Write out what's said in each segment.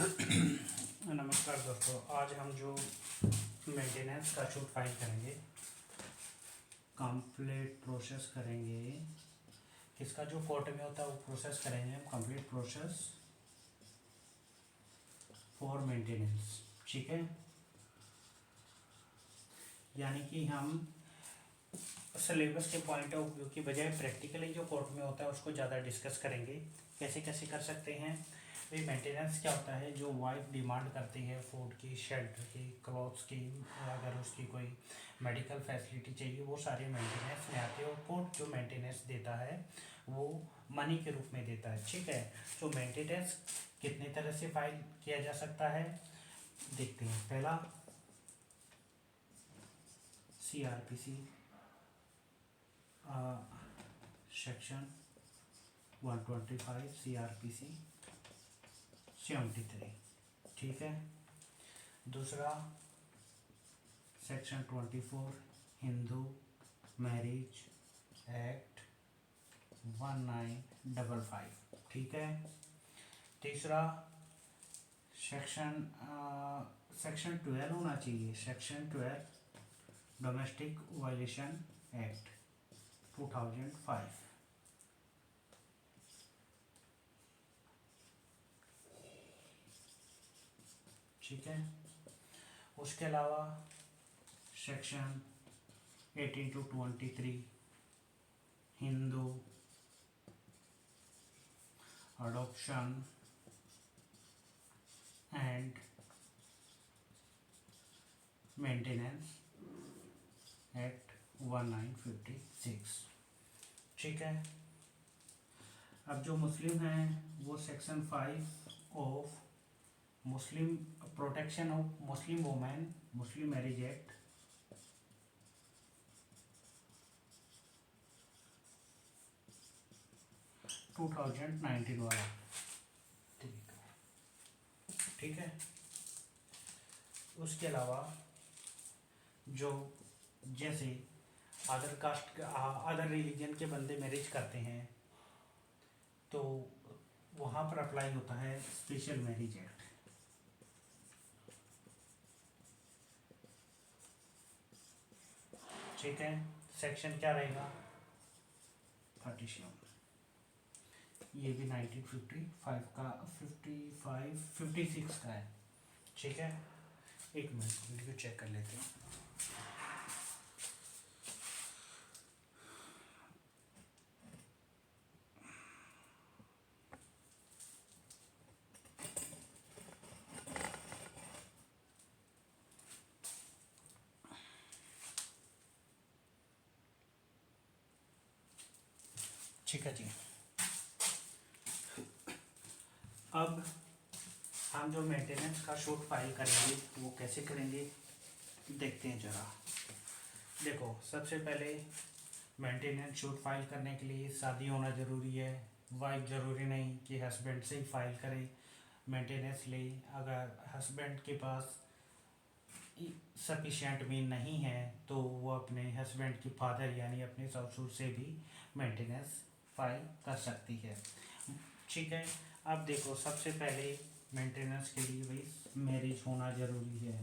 नमस्कार दोस्तों, आज हम जो मेंटेनेंस का शूट फाइल करेंगे, कंप्लीट प्रोसेस करेंगे। किसका जो कोर्ट में होता है वो प्रोसेस करेंगे हम, कंप्लीट प्रोसेस फॉर मेंटेनेंस। ठीक है, यानी कि हम सिलेबस के पॉइंट ऑफ व्यू की बजाय प्रैक्टिकली जो कोर्ट में होता है उसको ज़्यादा डिस्कस करेंगे। कैसे कैसे कर सकते हैं भाई। मेंटेनेंस क्या होता है, जो वाइफ डिमांड करती है फूड की, शेल्टर की, क्लॉथ्स की, अगर उसकी कोई मेडिकल फैसिलिटी चाहिए, वो सारे मेंटेनेंस में आते हैं। और कोर्ट जो मेंटेनेंस देता है वो मनी के रूप में देता है। ठीक है, तो मेंटेनेंस कितने तरह से फाइल किया जा सकता है देखते हैं। पहला CRPC सेक्शन 125 CRPC 73। ठीक है, दूसरा सेक्शन 24 हिंदू मैरिज एक्ट 1955। ठीक है, तीसरा सेक्शन 12 होना चाहिए, सेक्शन 12 डोमेस्टिक वायलेशन एक्ट 2005। ठीक है, उसके अलावा section 18 to 23 Hindu adoption and maintenance act 1956। ठीक है, अब जो मुस्लिम हैं वो section 5 of Muslim protection of Muslim women Muslim marriage act 2019 वाला। ठीक है, उसके अलावा जो जैसे अदर कास्ट अदर रिलीजन के बंदे मैरिज करते हैं तो वहाँ पर अप्लाई होता है स्पेशल मैरिज एक्ट। ठीक है, सेक्शन क्या रहेगा 37। ये भी 1955 का 56 का है। ठीक है, एक मिनट वीडियो चेक कर लेते हैं। ठीक है जी, अब हम जो मेंटेनेंस का शूट फाइल करेंगे वो कैसे करेंगे देखते हैं जरा। देखो, सबसे पहले मेंटेनेंस शूट फाइल करने के लिए शादी होना ज़रूरी है। वाइफ ज़रूरी नहीं कि हस्बैंड से ही फाइल करे मेंटेनेंस ले। अगर हस्बैंड के पास सफिशिएंट मीन नहीं है तो वो अपने हस्बैंड के फादर यानी अपने ससुर से भी मेंटेनेंस फाइल कर सकती है। ठीक है, अब देखो, सबसे पहले मेंटेनेंस के लिए भाई मैरिज होना ज़रूरी है।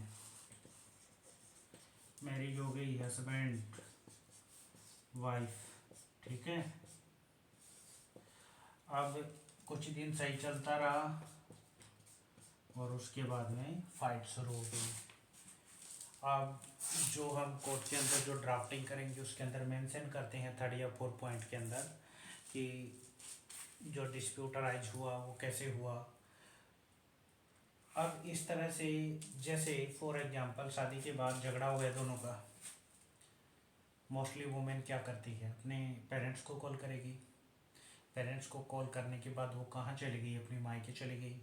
मैरिज हो गई, हस्बैंड वाइफ। ठीक है, अब कुछ दिन सही चलता रहा और उसके बाद में फाइट शुरू हो गई। अब जो हम कोर्ट के अंदर जो ड्राफ्टिंग करेंगे उसके अंदर मेंशन करते हैं 3rd या 4th पॉइंट के अंदर कि जो डिस्प्यूट अराइज हुआ वो कैसे हुआ। अब इस तरह से, जैसे फॉर एग्जांपल शादी के बाद झगड़ा हो गया दोनों का, मोस्टली वुमेन क्या करती है, अपने पेरेंट्स को कॉल करेगी। पेरेंट्स को कॉल करने के बाद वो कहाँ चली गई, अपनी मायके चली गई।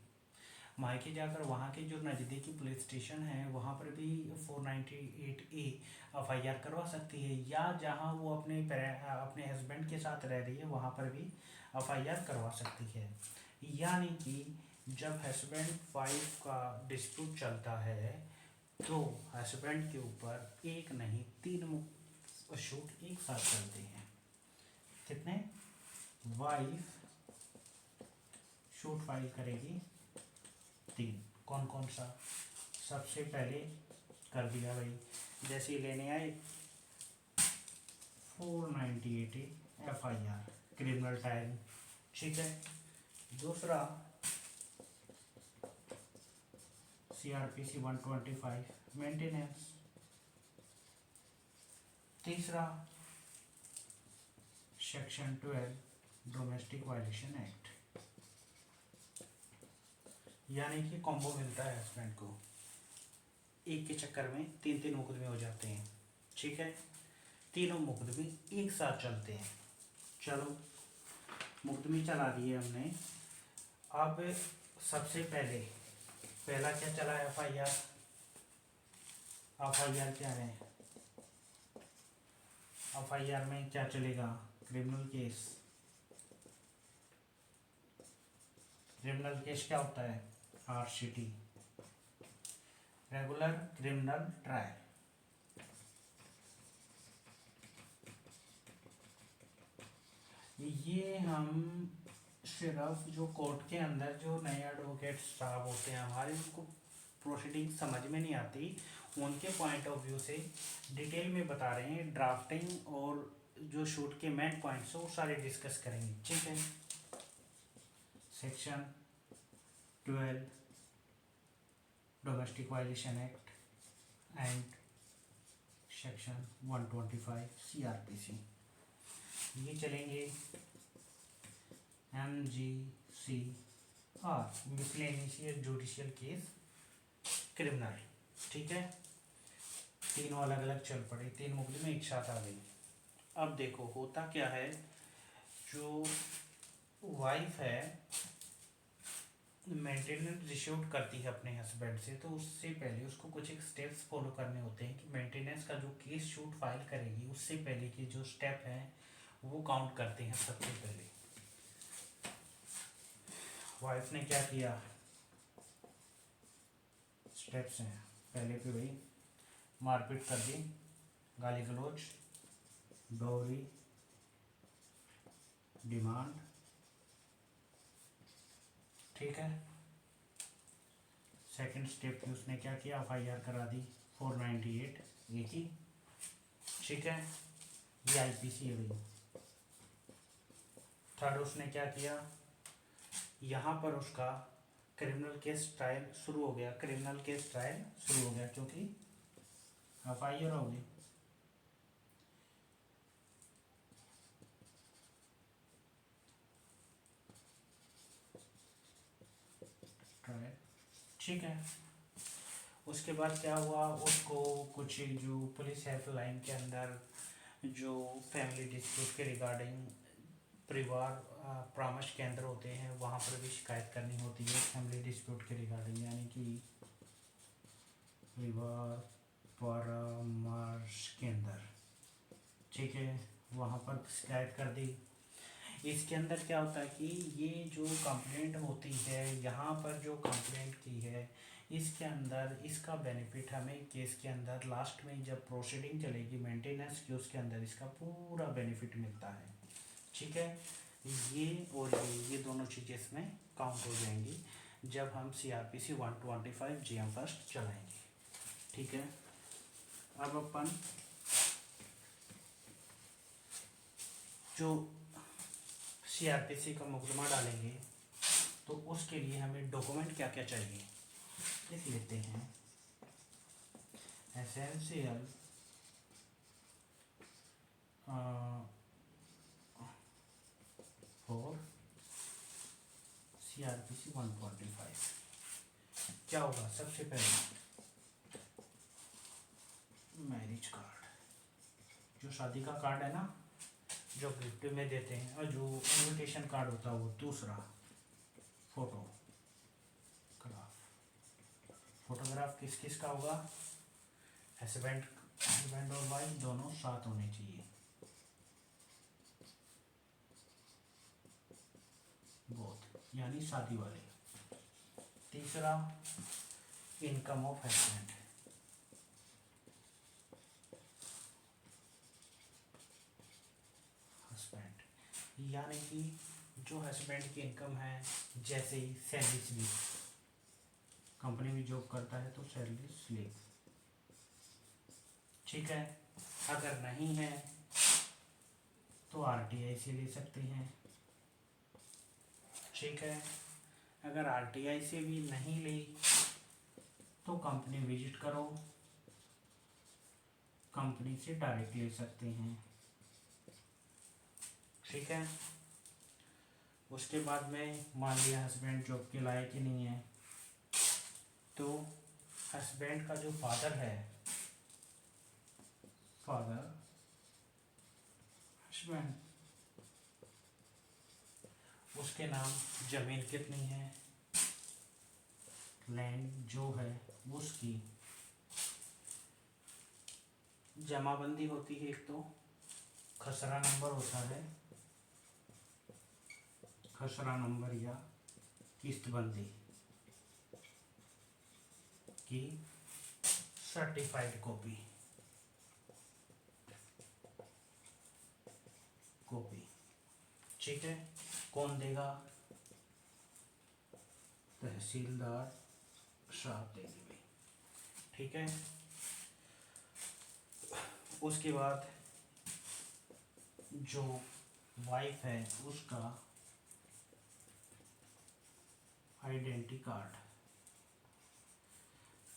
मायके जाकर वहाँ के जो नज़दीकी पुलिस स्टेशन है वहाँ पर भी 498A FIR करवा सकती है, या जहाँ वो अपने हस्बैंड के साथ रह रही है वहाँ पर भी FIR करवा सकती है। यानी कि जब हस्बैंड वाइफ का डिस्प्यूट चलता है तो हस्बैंड के ऊपर एक नहीं 3 शूट एक साथ चलते हैं। कितने? वाइफ शूट फाइल करेगी तीन। कौन कौन सा? सबसे पहले कर दिया भाई, जैसे ही लेने आए 498 FIR क्रिमिनल टाइम, ठीक है। दूसरा CRPC 125 मेंटेनेंस। तीसरा सेक्शन 12 डोमेस्टिक वायलेशन एक्ट। यानी कि कॉम्बो मिलता है हस्बैंड को, एक के चक्कर में तीन तीन मुकदमे हो जाते हैं, ठीक है। तीनों मुकदमे एक साथ चलते हैं। चलो मुकदमे चला दिए हमने। अब सबसे पहले पहला क्या चला? FIR। FIR क्या है? FIR में क्या चलेगा? Criminal case. क्रिमिनल केस क्या होता है? RCT, regular criminal trial. ये हम सिर्फ जो कोर्ट के अंदर जो नए एडवोकेट साहब होते हैं हमारे, उनको प्रोसीडिंग समझ में नहीं आती, उनके पॉइंट ऑफ व्यू से डिटेल में बता रहे हैं। ड्राफ्टिंग और जो शूट के मेन पॉइंट्स हैं वो सारे डिस्कस करेंगे, ठीक है। Section 12 domestic violation act and section 125 CRPC, ये चलेंगे। MGCR miscellaneous judicial case criminal, ठीक है। तीनों अलग अलग चल पड़े, तीन मुकदमे एक साथ आ गई। अब देखो होता क्या है, जो वाइफ है मेंटेनेंस रिश्यूट करती है अपने हस्बैंड से, तो उससे पहले उसको कुछ एक स्टेप्स फॉलो करने होते हैं कि मेंटेनेंस का जो केस शूट फाइल करेगी उससे पहले के जो स्टेप हैं वो काउंट करते हैं। सबसे पहले वाइफ ने क्या किया, स्टेप्स हैं। पहले पे भाई मारपीट कर दी, गाली गलौज, डोरी, डिमांड, ठीक है। सेकंड स्टेप पे उसने क्या किया, FIR करा दी 498 एक ही, ठीक है। ये IPC है भाई। थर्ड उसने क्या किया, यहाँ पर उसका क्रिमिनल केस ट्रायल शुरू हो गया। क्रिमिनल केस ट्रायल शुरू हो गया क्योंकि FIR होगी। ट्रायल, ठीक है। उसके बाद क्या हुआ, उसको कुछ जो पुलिस हेल्पलाइन के अंदर जो फैमिली डिस्प्यूट के रिगार्डिंग परिवार परामर्श केंद्र होते हैं वहाँ पर भी शिकायत करनी होती है फैमिली डिस्प्यूट के रिगार्डिंग, यानी कि परिवार परामर्श केंद्र, ठीक है। वहाँ पर शिकायत कर दी। इसके अंदर क्या होता है कि ये जो कंप्लेंट होती है, यहाँ पर जो कंप्लेंट की है इसके अंदर इसका बेनिफिट हमें केस के अंदर लास्ट में जब प्रोसीडिंग चलेगी मेंटेनेंस की, उसके अंदर इसका पूरा बेनिफिट मिलता है, ठीक है। ये और ये दोनों चीज़ें इसमें काउंट हो जाएंगी जब हम CRPC 125 GM फर्स्ट चलाएंगे, ठीक है। अब अपन जो CRPC का मुकदमा डालेंगे तो उसके लिए हमें डॉक्यूमेंट क्या क्या चाहिए लिख लेते हैं। एसेंशियल फॉर CRPC 125 क्या होगा, सबसे पहले मैरिज कार्ड, जो शादी का कार्ड है ना जो गिफ्ट में देते हैं, और जो इनविटेशन कार्ड होता है वो। दूसरा फोटोग्राफ किस किस का होगा, हस्बैंड और वाइफ दोनों साथ होने चाहिए, बोथ यानी शादी वाले। तीसरा इनकम ऑफ हस्बैंड, यानी कि जो हस्बैंड की इनकम है, जैसे ही सैलरी स्लिप, कंपनी में जॉब करता है तो सैलरी स्लिप। ठीक है, अगर नहीं है तो आरटीआई से ले सकते हैं। ठीक है, अगर आरटीआई से भी नहीं ली तो कंपनी विजिट करो, कंपनी से डायरेक्ट ले सकते हैं। ठीक है, उसके बाद में मान लिया हस्बैंड जॉब के लायक ही नहीं है, तो हस्बैंड का जो फादर है, फादर हस्बैंड, उसके नाम जमीन कितनी है, लैंड जो है उसकी जमाबंदी होती है, एक तो खसरा नंबर होता है, खसरा नंबर या किस्तबंदी की सर्टिफाइड कॉपी, ठीक है, कौन देगा, तहसीलदार साहब देंगे भाई। ठीक है, उसके बाद जो वाइफ है उसका आइडेंटिटी कार्ड,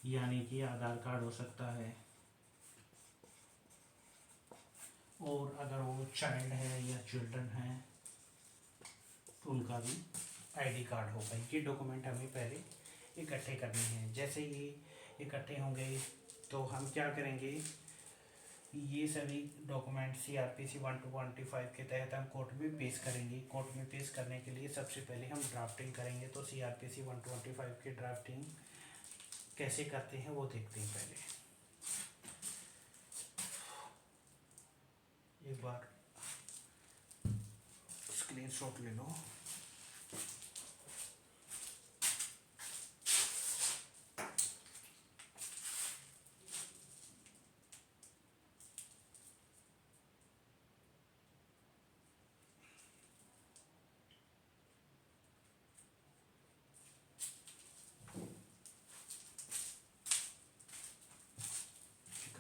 यानी कि आधार कार्ड हो सकता है, और अगर वो चाइल्ड है या चिल्ड्रन है तो उनका भी आईडी कार्ड होगा। ये डॉक्यूमेंट हमें पहले इकट्ठे करने हैं। जैसे ये इकट्ठे होंगे तो हम क्या करेंगे, ये सभी डॉक्यूमेंट CRPC 125 के तहत हम कोर्ट में पेश करेंगे। कोर्ट में पेश करने के लिए सबसे पहले हम ड्राफ्टिंग करेंगे, तो CRPC 125 की ड्राफ्टिंग कैसे करते हैं वो देखते हैं। पहले एक बार स्क्रीनशॉट ले लो।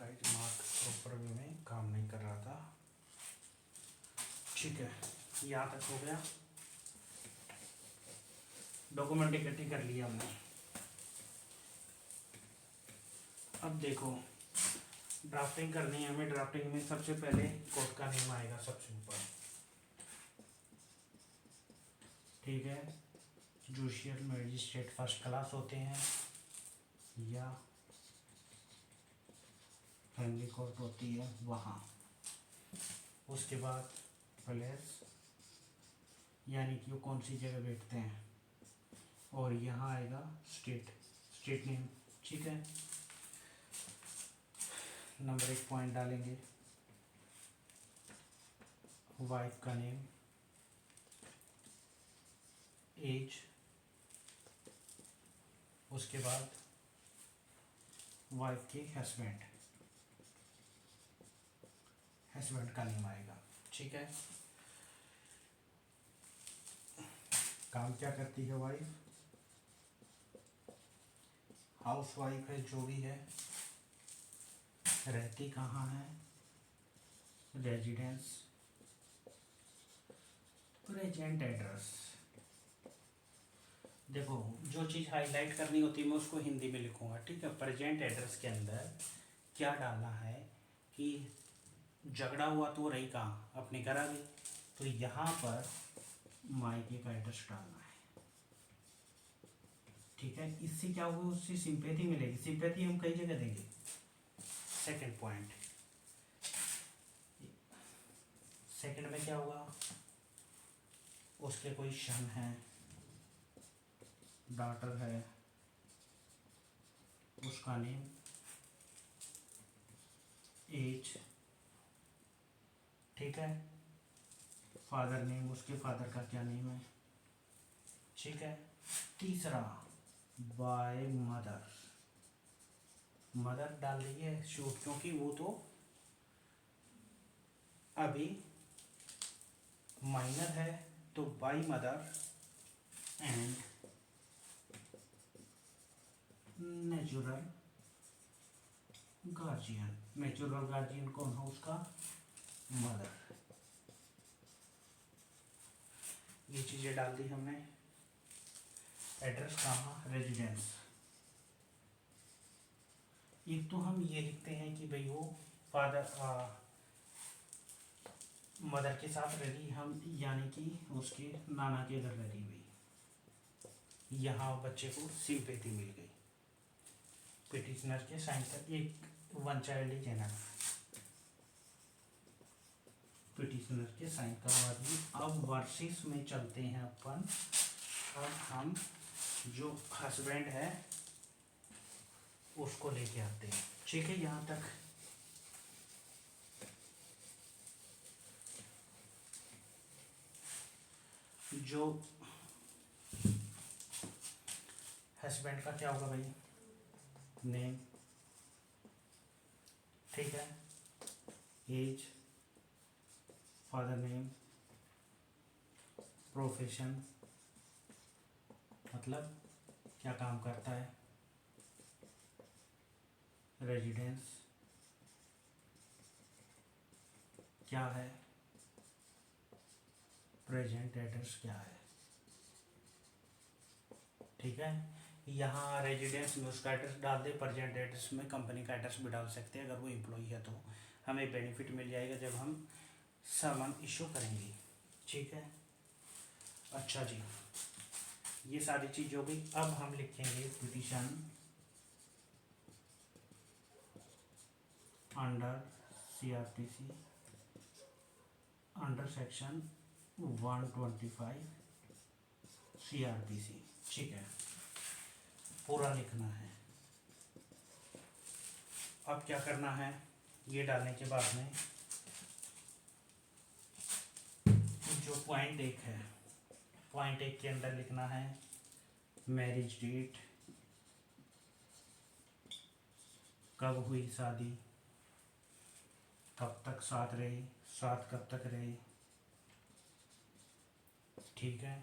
दिमाग प्रॉपर वे में काम नहीं कर रहा था। ठीक है, यहाँ तक हो गया, डॉक्यूमेंट इकट्ठे कर लिया हमने। अब देखो ड्राफ्टिंग करनी है हमें। ड्राफ्टिंग में सबसे पहले कोर्ट का नेम आएगा सबसे ऊपर। ठीक है, जुडिशियल मजिस्ट्रेट फर्स्ट क्लास होते हैं या फैमिली कोर्ट होती है वहाँ। उसके बाद प्लेस, यानी कि वो कौन सी जगह बैठते हैं, और यहाँ आएगा स्टेट नेम। ठीक है, नंबर 1 पॉइंट डालेंगे, वाइफ का नेम, एज, उसके बाद वाइफ के हस्बैंड का नेम आएगा। ठीक है, काम क्या करती है वाइफ, हाउस वाइफ है जो भी है, रहती कहाँ है, रेजिडेंस, प्रेजेंट एड्रेस। देखो जो चीज़ हाईलाइट करनी होती है मैं उसको हिंदी में लिखूंगा। ठीक है, प्रेजेंट एड्रेस के अंदर क्या डालना है कि झगड़ा हुआ तो रही कहाँ, अपने घर आ गई, तो यहाँ पर मायके का एड्रेस डालना है। ठीक है, इससे क्या होगा, उससे सिंपैथी मिलेगी। सिंपैथी हम कई जगह देंगे। सेकंड पॉइंट, सेकंड में क्या होगा, उसके कोई सन है, डॉटर है, उसका नेम, एज। ठीक है, फादर नेम, उसके फादर का क्या नेम है। ठीक है, तीसरा बाय मदर, मदर डाल रही है शूट, क्योंकि वो तो अभी माइनर है, तो by mother and natural guardian. Natural guardian कौन है उसका? मदर। ये चीज़ें डाल दी हमने। एड्रेस कहाँ? रेजिडेंस। एक तो हम ये लिखते हैं कि भाई वो फादर मदर के साथ रही, हम यानी कि उसके नाना के घर रही हुई। यहाँ बच्चे को सिंपैथी मिल गई। पिटिशनर के साइन कर एक one child is enough. Petitioner के साइन करवा दी। अब वर्सेस में चलते हैं अपन। अब हम जो हस्बैंड है उसको लेके आते हैं। ठीक है, यहाँ तक जो हस्बैंड का क्या होगा भाई? नेम, ठीक है, एज, फादर नेम, प्रोफेशन मतलब क्या काम करता है, रेजिडेंस क्या है, प्रेजेंट एड्रेस क्या है। ठीक है, यहाँ रेजिडेंस में उसका एड्रेस डाल दे, प्रेजेंट एड्रेस में कंपनी का एड्रेस भी डाल सकते हैं अगर वो एम्प्लॉई है तो। हमें बेनिफिट मिल जाएगा जब हम सामान इशू करेंगे। ठीक है, अच्छा जी, ये सारी चीज़ हो गई। अब हम लिखेंगे petition under CRPC under section 125 CRPC। ठीक है, पूरा लिखना है। अब क्या करना है, ये डालने के बाद में जो पॉइंट एक है, पॉइंट एक के अंदर लिखना है मैरिज डेट, कब हुई शादी, कब तक साथ रहे, साथ कब तक रहे। ठीक है,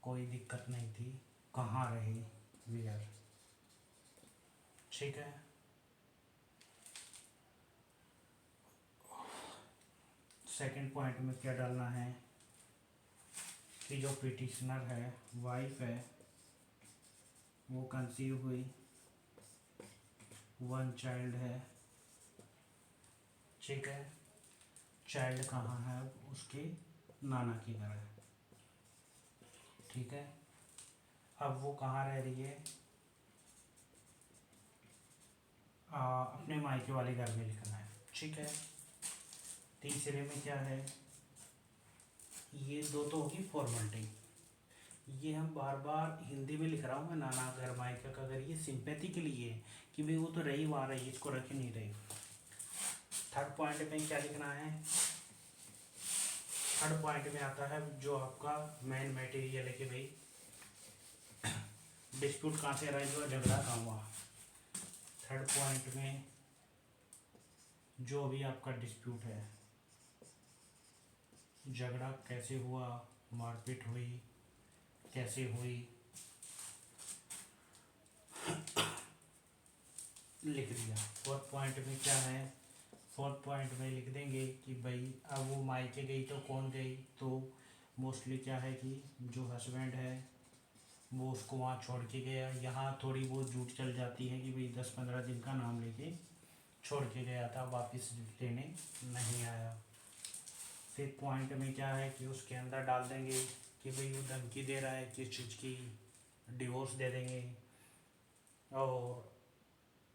कोई दिक्कत नहीं थी, कहाँ रहे, वेयर। ठीक है, सेकंड पॉइंट में क्या डालना है कि जो पिटिशनर है, वाइफ है, वो कंसीव हुई, वन चाइल्ड है। ठीक है, चाइल्ड कहाँ है? उसके नाना के घर है। ठीक है, अब वो कहाँ रह रही है? अपने मायके वाले घर में लिखना है। ठीक है, तीसरे में क्या है, ये दो तो होगी फॉर्मेलिटी। ये हम बार बार हिंदी में लिख रहा हूँ मैं, नाना घर मायका का घर, ये सिंपैथी के लिए है कि भाई वो तो रही वहाँ रही, इसको रख ही नहीं रही। थर्ड पॉइंट में क्या लिखना है? थर्ड पॉइंट में आता है जो आपका मेन मटेरियल है कि भाई डिस्प्यूट कहाँ से अराइज हुआ, झगड़ा कहाँ हुआ। थर्ड पॉइंट में जो भी आपका डिस्प्यूट है, झगड़ा कैसे हुआ, मारपीट हुई, कैसे हुई, लिख दिया। फोर्थ पॉइंट में क्या है? फोर्थ पॉइंट में लिख देंगे कि भाई अब वो मायके गई तो कौन गई, तो मोस्टली क्या है कि जो हस्बैंड है वो उसको वहाँ छोड़ के गया। यहाँ थोड़ी बहुत झूठ चल जाती है कि भाई 10-15 दिन का नाम लेके छोड़ के गया था, वापस लेने नहीं आया। फिर पॉइंट में क्या है कि उसके अंदर डाल देंगे कि भाई वो धमकी दे रहा है किस चीज़ की, डिवोर्स दे देंगे और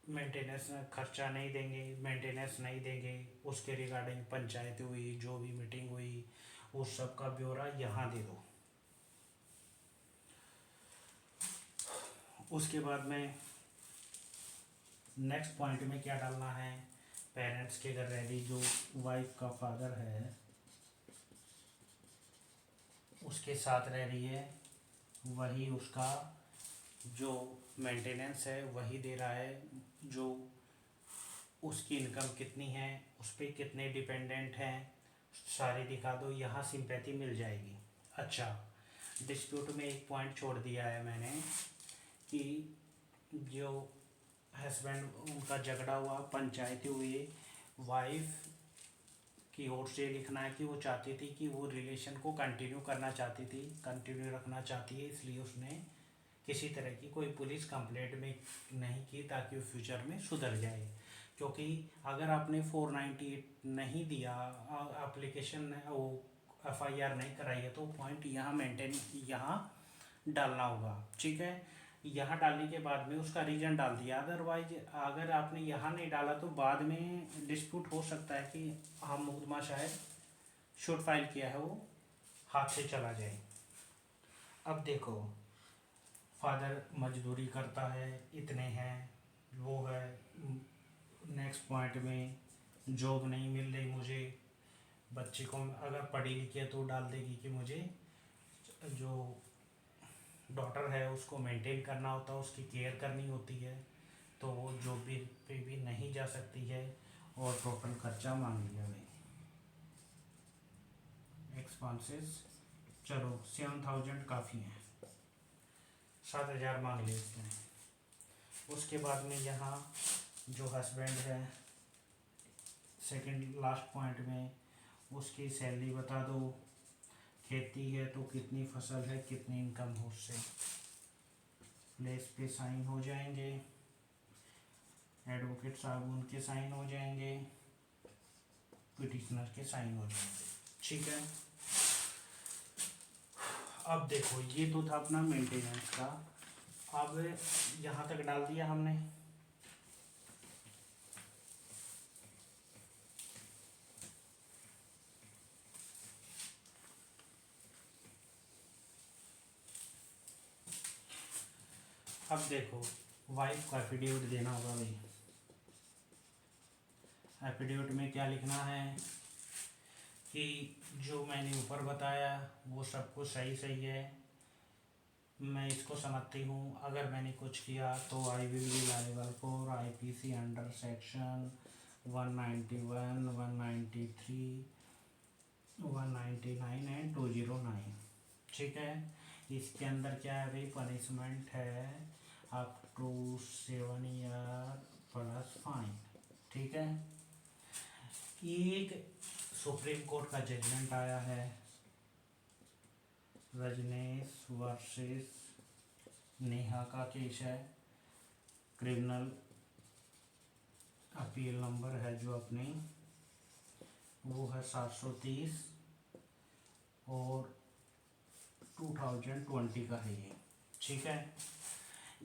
मेंटेनेंस खर्चा नहीं देंगे, मेंटेनेंस नहीं देंगे, उसके रिगार्डिंग पंचायत हुई, जो भी मीटिंग हुई, उस सब का ब्यौरा यहाँ दे दो। उसके बाद में नेक्स्ट पॉइंट में क्या डालना है? पेरेंट्स के घर रह रही जो वाइफ का फादर है उसके साथ रह रही है, वही उसका जो मेंटेनेंस है वही दे रहा है, जो उसकी इनकम कितनी है, उस पर कितने डिपेंडेंट हैं, सारे दिखा दो, यहाँ सिंपैथी मिल जाएगी। अच्छा, डिस्प्यूट में एक पॉइंट छोड़ दिया है मैंने कि जो हस्बैंड उनका झगड़ा हुआ, पंचायती हुई, वाइफ की ओर से लिखना है कि वो चाहती थी कि वो रिलेशन को कंटिन्यू करना चाहती थी, कंटिन्यू रखना चाहती है, इसलिए उसने किसी तरह की कोई पुलिस कंप्लेंट में नहीं की ताकि वो फ्यूचर में सुधर जाए। क्योंकि अगर आपने 498 नहीं दिया, एप्लीकेशन वो एफआईआर नहीं कराई है, तो पॉइंट यहाँ मेंटेन यहाँ डालना होगा। ठीक है, यहाँ डालने के बाद में उसका रीज़न डाल दिया। अदरवाइज अगर आपने यहाँ नहीं डाला तो बाद में डिस्प्यूट हो सकता है कि हम मुकदमा शायद शूट फाइल किया है वो हाथ से चला जाए। अब देखो, फादर मजदूरी करता है, इतने हैं, वो है। नेक्स्ट पॉइंट में जॉब नहीं मिल रही मुझे, बच्चे को अगर पढ़ी लिखी है तो डाल देगी कि मुझे जो डॉटर है उसको मेंटेन करना होता है, उसकी केयर करनी होती है, तो वो जॉब भी पे भी नहीं जा सकती है। और टोटल खर्चा मांग लिया भाई, एक्सपेंसेस। चलो 7000 काफ़ी है, 7000 मांग लिए उसने। उसके बाद में यहाँ जो हस्बैंड है, सेकंड लास्ट पॉइंट में उसकी सैलरी बता दो, खेती है तो कितनी फसल है, कितनी इनकम हो उससे। प्लेस पे साइन हो जाएंगे, एडवोकेट साहब उनके साइन हो जाएंगे, पिटिशनर के साइन हो जाएंगे। ठीक है, अब देखो ये तो था अपना मेंटेनेंस का। अब यहाँ तक डाल दिया हमने। अब देखो, वाइफ को एफिडेविट देना होगा भाई। एफिडेविट में क्या लिखना है कि जो मैंने ऊपर बताया वो सब कुछ सही सही है, मैं इसको समझती हूँ, अगर मैंने कुछ किया तो I will be liable for IPC under section 191, 193, 199 and 209। ठीक है, इसके अंदर क्या है भाई, पनिशमेंट है up to 7 year plus fine. ठीक है, एक सुप्रीम कोर्ट का जजमेंट आया है, रजनीश वर्सेस नेहा का केस है, क्रिमिनल अपील नंबर है जो अपनी वो है 730 और 2020 का है ये। ठीक है,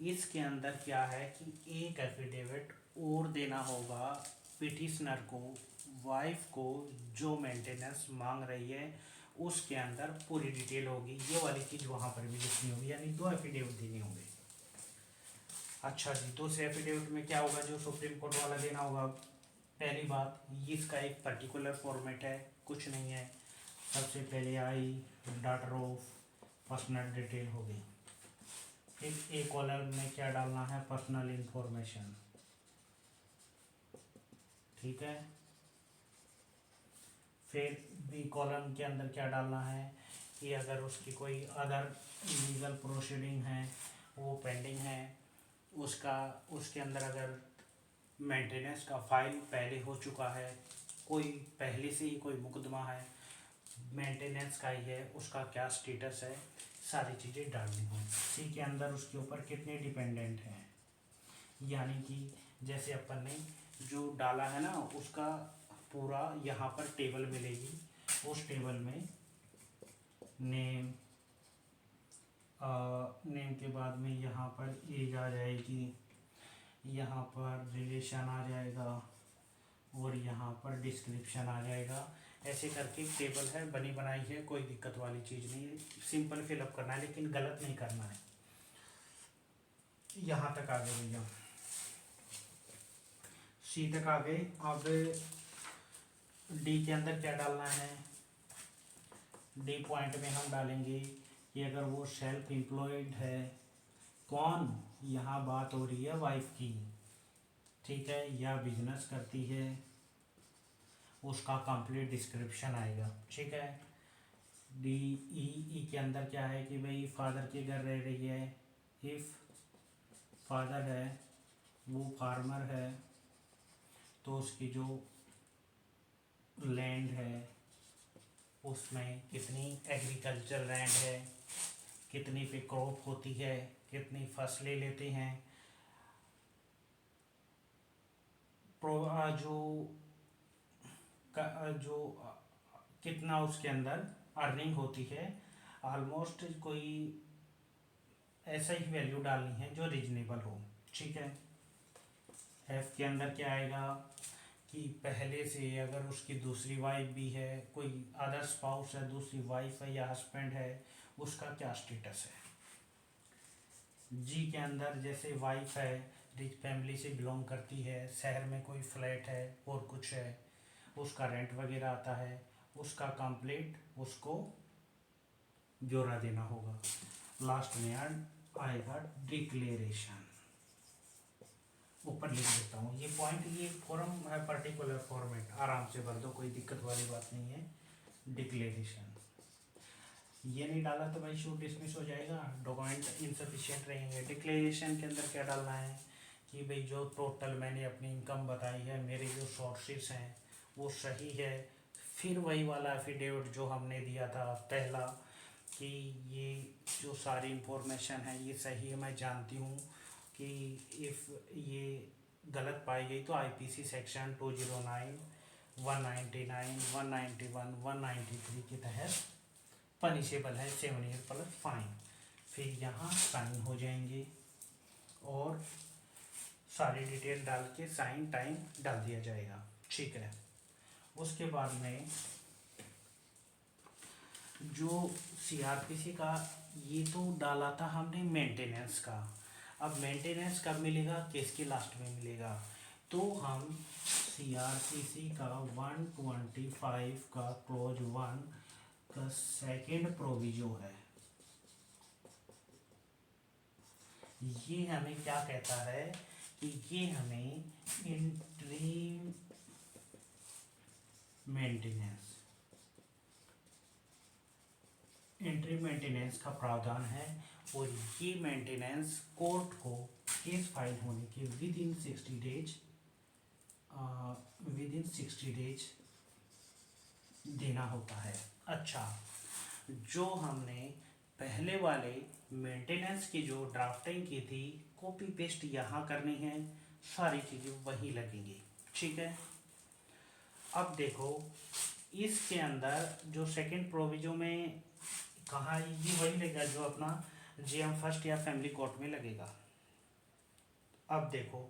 इसके अंदर क्या है कि एक एफिडेविट और देना होगा पिटिशनर को, वाइफ को जो मेंटेनेंस मांग रही है उसके अंदर पूरी डिटेल होगी, ये वाली चीज़ वहाँ पर भी लिखनी होगी, यानी 2 एफिडेविट देने होंगे। अच्छा जी, दूसरे एफिडेविट में क्या होगा, जो सुप्रीम कोर्ट वाला देना होगा। पहली बात, इसका एक पर्टिकुलर फॉर्मेट है, कुछ नहीं है। सबसे पहले आई डॉटर ऑफ पर्सनल डिटेल होगी, फिर ए कॉलम में क्या डालना है, पर्सनल इंफॉर्मेशन। ठीक है, फिर बी कॉलम के अंदर क्या डालना है कि अगर उसकी कोई अदर लीगल प्रोसीडिंग है वो पेंडिंग है, उसका उसके अंदर अगर मेंटेनेंस का फाइल पहले हो चुका है, कोई पहले से ही कोई मुकदमा है मेंटेनेंस का ही है, उसका क्या स्टेटस है, सारी चीज़ें डालनी होंगी। सी के अंदर उसके ऊपर कितने डिपेंडेंट हैं, यानी कि जैसे अपन ने जो डाला है ना उसका पूरा यहाँ पर टेबल मिलेगी, उस टेबल में नेम, नेम के बाद में यहाँ पर एज आ जाएगी, यहाँ पर रिलेशन आ जाएगा और यहाँ पर डिस्क्रिप्शन आ जाएगा। ऐसे करके टेबल है, बनी बनाई है, कोई दिक्कत वाली चीज़ नहीं है, सिंपल फिलअप करना है लेकिन गलत नहीं करना है। यहाँ तक आ गए भैया, सी तक आ गए। अब डी के अंदर क्या डालना है, डी पॉइंट में हम डालेंगे कि अगर वो सेल्फ एम्प्लॉयड है, कौन, यहाँ बात हो रही है वाइफ की, ठीक है, या बिजनेस करती है, उसका कंप्लीट डिस्क्रिप्शन आएगा। ठीक है, डी ई के अंदर क्या है कि भाई फादर के घर रह रही है, इफ़ फादर है वो फार्मर है, तो उसकी जो लैंड है उसमें कितनी एग्रीकल्चर लैंड है, कितनी पे क्रॉप होती है, कितनी फसलें लेते हैं, जो जो कितना उसके अंदर अर्निंग होती है। ऑलमोस्ट कोई ऐसा ही वैल्यू डालनी है जो रीजनेबल हो। ठीक है। एफ के अंदर क्या आएगा कि पहले से अगर उसकी दूसरी वाइफ भी है, कोई अदर स्पाउस है, दूसरी वाइफ है या हस्बैंड है, उसका क्या स्टेटस है। जी के अंदर जैसे वाइफ है, रिच फैमिली से बिलोंग करती है, शहर में कोई फ्लैट है और कुछ है, उसका रेंट वगैरह आता है, उसका कंप्लीट उसको ब्यौरा देना होगा। लास्ट में आएगा डिक्लेरेशन। ऊपर लिख देता हूँ ये पॉइंट, ये फॉर्म है पर्टिकुलर फॉर्मेट, आराम से भर दो, कोई दिक्कत वाली बात नहीं है। डिक्लेरेशन ये नहीं डाला तो भाई शूट डिसमिस हो जाएगा, डॉक्यूमेंट इनसफिशिएंट रहेंगे। डिक्लेरेशन के अंदर क्या डालना है कि भाई जो टोटल मैंने अपनी इनकम बताई है, मेरे जो सोर्सेस हैं वो सही है। फिर वही वाला एफिडेविट जो हमने दिया था पहला कि ये जो सारी इंफॉर्मेशन है ये सही है, मैं जानती हूँ कि इफ़ ये गलत पाई गई तो आईपीसी सेक्शन 209, 199, 191, 193 के तहत पनिशेबल है 7 ईयर प्लस फाइन। फिर यहाँ साइन हो जाएंगे और सारी डिटेल डाल के साइन टाइम डाल दिया जाएगा। ठीक है। उसके बाद में जो सीआरपीसी का ये तो डाला था हमने मेंटेनेंस का, अब मेंटेनेंस कब मिलेगा, केस के लास्ट में मिलेगा। तो हम सीआरपीसी का 125 का क्लोज 1 का सेकेंड प्रोविजो है, ये हमें क्या कहता है कि ये हमें इंट्री मेंटेनेंस का प्रावधान है। और ये मेंटेनेंस कोर्ट को केस फाइल होने के विद इन 60 डेज देना होता है। अच्छा, जो हमने पहले वाले मेंटेनेंस की जो ड्राफ्टिंग की थी, कॉपी पेस्ट यहाँ करनी है, सारी चीज़ें वही लगेंगी। ठीक है। अब देखो इसके अंदर जो सेकंड प्रोविजो में कहाँ, ये वही लगेगा जो अपना जेएम फर्स्ट या फैमिली कोर्ट में लगेगा। अब देखो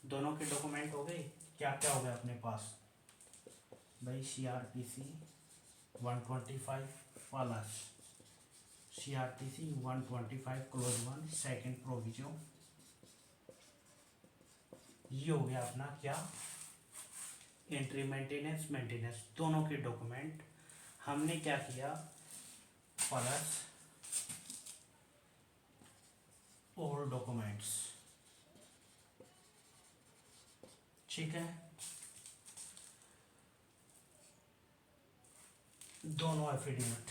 दोनों के डॉक्यूमेंट हो गए, क्या क्या हो गया अपने पास भाई, CrPC 125 plus CrPC 125 close 1 second proviso, ये हो गया अपना क्या, एंट्री मेंटेनेंस दोनों के डॉक्यूमेंट हमने क्या किया, प्लस और डॉक्यूमेंट्स। ठीक है। दोनों एफिडेविट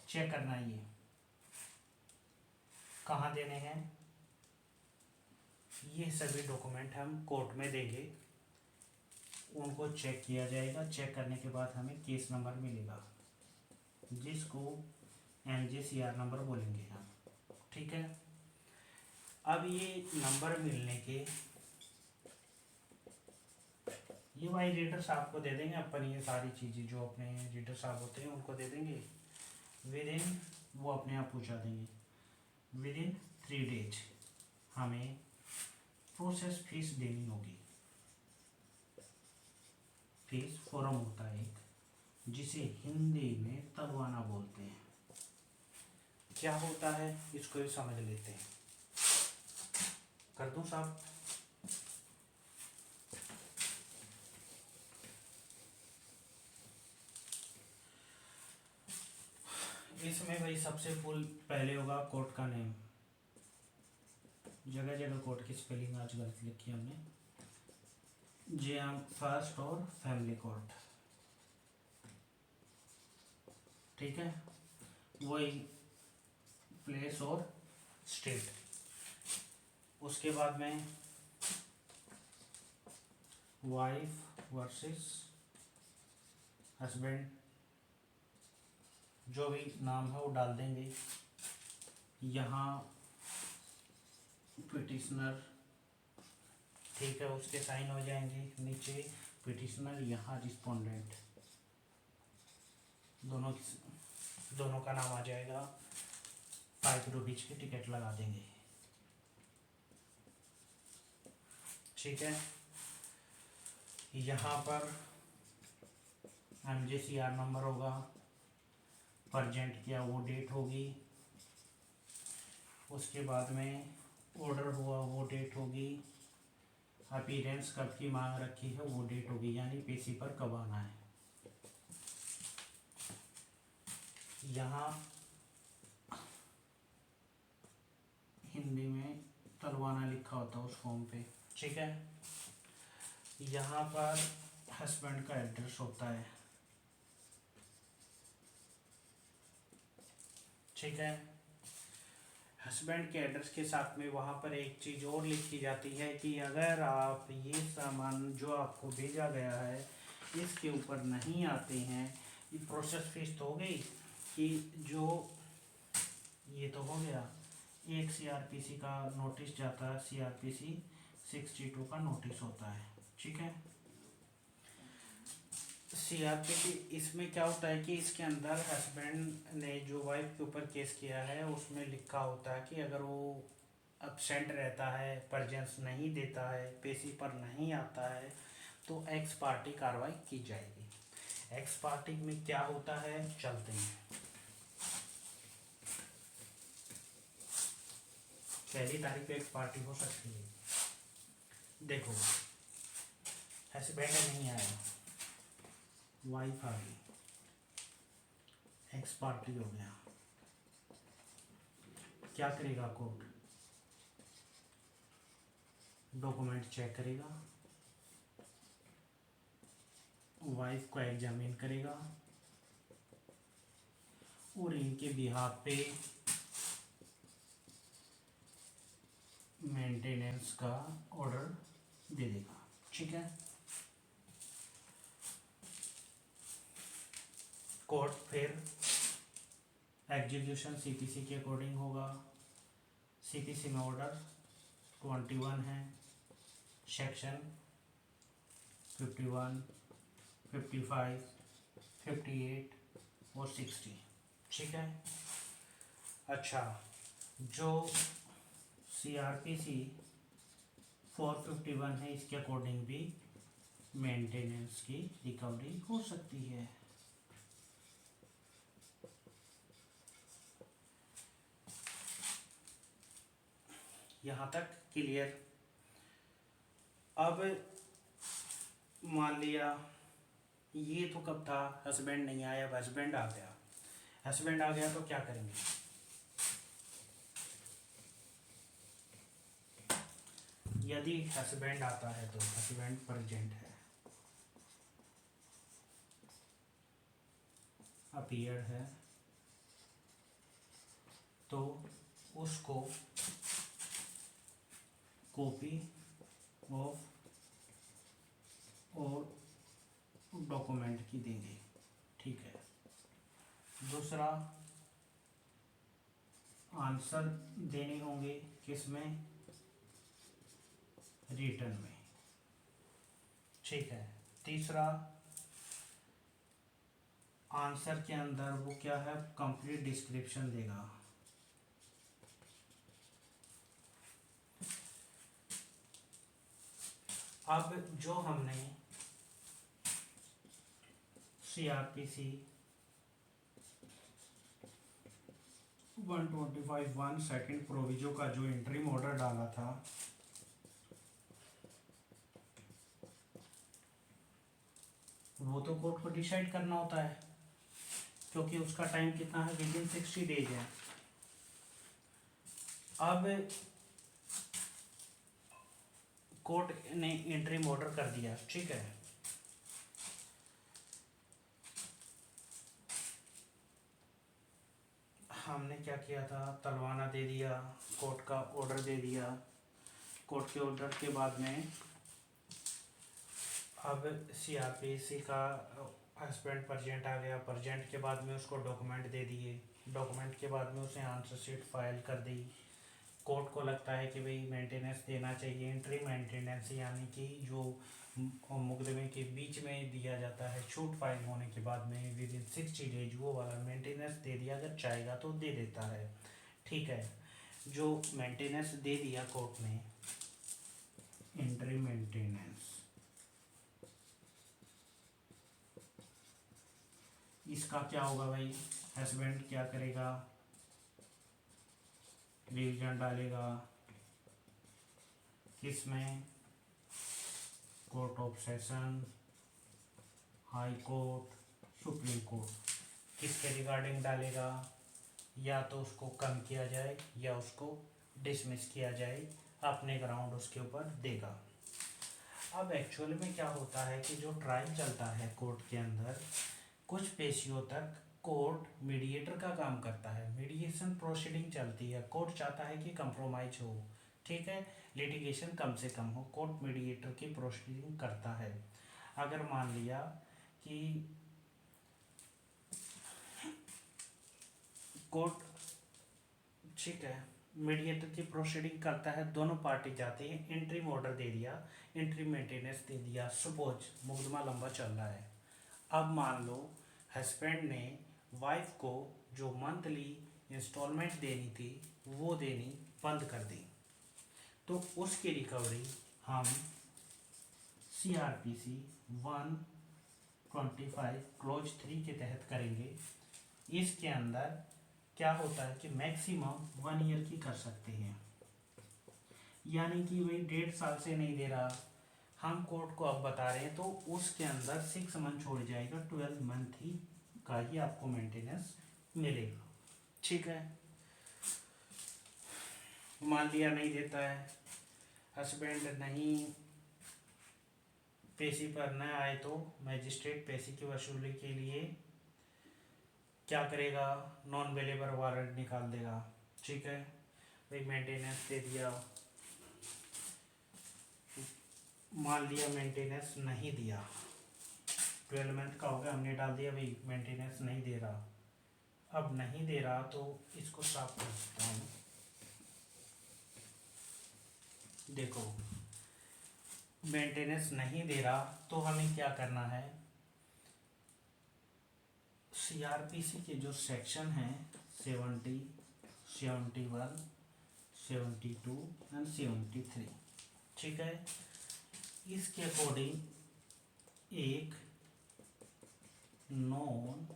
चेक करना है, ये कहाँ देने हैं, ये सभी डॉक्यूमेंट हम कोर्ट में देंगे, उनको चेक किया जाएगा। चेक करने के बाद हमें केस नंबर मिलेगा जिसको एनजेसीआर नंबर बोलेंगे हम। ठीक है। अब ये नंबर मिलने के ये भाई रीडर साहब को दे देंगे अपन, ये सारी चीज़ें जो अपने रीडर साहब होते हैं उनको दे देंगे, विद इन वो अपने आप पूछा देंगे। विद इन 3 डेज हमें प्रोसेस फीस देनी होगी। फीस फॉर्म होता है एक, जिसे हिंदी में तलवाना बोलते हैं। क्या होता है इसको भी समझ लेते हैं। कर दूं साहब, इसमें भाई सबसे फुल पहले होगा कोर्ट का नेम, जगह जगह कोर्ट की स्पेलिंग आज गलत लिखी हमने, जेएम फर्स्ट और फैमिली कोर्ट। ठीक है। वही प्लेस और स्टेट। उसके बाद में वाइफ वर्सेस हस्बैंड, जो भी नाम है वो डाल देंगे। यहाँ पिटिशनर, ठीक है, उसके साइन हो जाएंगे। नीचे पिटिशनर, यहाँ रिस्पोंडेंट, दोनों का नाम आ जाएगा। 5 रुपीज की टिकट लगा देंगे, ठीक है। यहाँ पर MJCR नंबर होगा, प्रजेंट किया वो डेट होगी। उसके बाद में ऑर्डर हुआ वो डेट होगी। अपीयरेंस कब की मांग रखी है वो डेट होगी, यानी पेशी पर कब आना है। यहाँ हिंदी में तलवाना लिखा होता है उस फॉर्म पे, ठीक है। यहाँ पर हस्बैंड का एड्रेस होता है, ठीक है। हस्बैंड के एड्रेस के साथ में वहाँ पर एक चीज़ और लिखी जाती है कि अगर आप ये सामान जो आपको भेजा गया है इसके ऊपर नहीं आते हैं, ये प्रोसेस फीस तो हो गई कि जो ये तो हो गया, एक CRPC का नोटिस जाता है, CRPC 62 का नोटिस होता है, ठीक है। CRPC इसमें क्या होता है कि इसके अंदर हस्बैंड ने जो वाइफ के ऊपर केस किया है उसमें लिखा होता है कि अगर वो एब्सेंट रहता है, प्रेजेंस नहीं देता है, पेशी पर नहीं आता है, तो एक्स पार्टी कार्रवाई की जाएगी। एक्स पार्टी में क्या होता है, चलते हैं। पहली तारीख को एक्स पार्टी हो सकती है। देखो, हस्बैंड नहीं आया, वाइफ आ गई, एक्स पार्टी हो गया। क्या करेगा कोर्ट, डॉक्यूमेंट चेक करेगा, वाइफ को एग्जामिन करेगा और इनके बिहाफ पे मेंटेनेंस का ऑर्डर दे देगा, ठीक है। कोर्ट फिर एग्जीक्यूशन CPC के अकॉर्डिंग होगा। CPC में ऑर्डर 21 है, सेक्शन 51, 55, 58 और 60, ठीक है। अच्छा, जो CRPC 451 है इसके अकॉर्डिंग भी मेंटेनेंस की रिकवरी हो सकती है। यहाँ तक क्लियर। अब मान लिया ये तो कब था, हस्बैंड नहीं आया, अब हस्बैंड आ गया। हस्बैंड आ गया तो क्या करेंगे, यदि हस्बैंड आता है तो हस्बैंड प्रेजेंट है, अपीयर है, तो उसको कॉपी ऑफ और डॉक्यूमेंट की देंगे, ठीक है। दूसरा, आंसर देने होंगे किसमें, रिटर्न में, ठीक है। तीसरा, आंसर के अंदर वो क्या है, कंप्लीट डिस्क्रिप्शन देगा। अब जो हमने CRPC 125(1) सेकेंड प्रोविजो का जो इंटरिम ऑर्डर डाला था, वो तो कोर्ट को डिसाइड करना होता है, क्योंकि उसका टाइम कितना है, विदिन 60 डेज है। अब कोर्ट ने इंटरिम ऑर्डर कर दिया, ठीक है। हमने क्या किया था, तलवाना दे दिया, कोर्ट का ऑर्डर दे दिया। कोर्ट के ऑर्डर के बाद में अब सीआरपीसी का हस्बैंड परजेंट आ गया। परजेंट के बाद में उसको डॉक्यूमेंट दे दिए। डॉक्यूमेंट के बाद में उसने आंसर शीट फाइल कर दी। कोर्ट को लगता है कि भाई मेंटेनेंस देना चाहिए। एंट्री मेंटेनेंस यानी कि जो मुकदमे के बीच में दिया जाता है, छूट फाइल होने के बाद में विद इन 60 डेज, वो वाला मेंटेनेंस दे दिया। अगर चाहेगा तो दे देता है, ठीक है। जो मेंटेनेंस दे दिया कोर्ट ने, एंट्री मेंटेनेंस, इसका क्या होगा भाई, हस्बैंड क्या करेगा, रिवीजन डालेगा किसमें, court of session, high court, supreme court, किसके रिगार्डिंग डालेगा, या तो उसको कम किया जाए या उसको डिसमिस किया जाए, अपने ग्राउंड उसके ऊपर देगा। अब एक्चुअल में क्या होता है कि जो ट्रायल चलता है कोर्ट के अंदर, कुछ पेशियों तक कोर्ट मीडिएटर का काम करता है। मीडिएशन प्रोसीडिंग चलती है, कोर्ट चाहता है कि कंप्रोमाइज हो, ठीक है, लिटिगेशन कम से कम हो, कोर्ट मीडिएटर की प्रोसीडिंग करता है। अगर मान लिया कि कोर्ट, ठीक है, मीडिएटर की प्रोसीडिंग करता है, दोनों पार्टी जाते हैं, इंटरिम ऑर्डर दे दिया, इंटरिम मेंटेनेंस दे दिया। सपोज मुकदमा लंबा चल रहा है, अब मान लो हस्बैंड ने वाइफ को जो मंथली इंस्टॉलमेंट देनी थी वो देनी बंद कर दी, तो उसकी रिकवरी हम CRPC 125 क्लोज 3 के तहत करेंगे। इसके अंदर क्या होता है कि मैक्सिमम 1 ईयर की कर सकते हैं, यानी कि भाई 1.5 साल से नहीं दे रहा, हम कोर्ट को अब बता रहे हैं, तो उसके अंदर 6 मंथ छोड़ जाएगा, 12 मंथ ही का ही आपको मेंटेनेंस मिलेगा, ठीक है। मान लिया नहीं देता है, हस्बैंड नहीं पेशी पर न आए, तो मैजिस्ट्रेट पेशी की वसूली के लिए क्या करेगा, नॉन अवेलेबल वारंट निकाल देगा, ठीक है। भाई मेंटेनेंस दे दिया, मान लिया मेंटेनेंस नहीं दिया, 12 मंथ का हो गया, हमने डाल दिया भाई मेंटेनेंस नहीं दे रहा। अब नहीं दे रहा तो इसको साफ कर सकता हूँ। देखो मेंटेनेंस नहीं दे रहा तो हमें क्या करना है, CRPC के जो सेक्शन हैं 70, 71, 72 एंड 73, ठीक है, इसके अकॉर्डिंग एक नॉन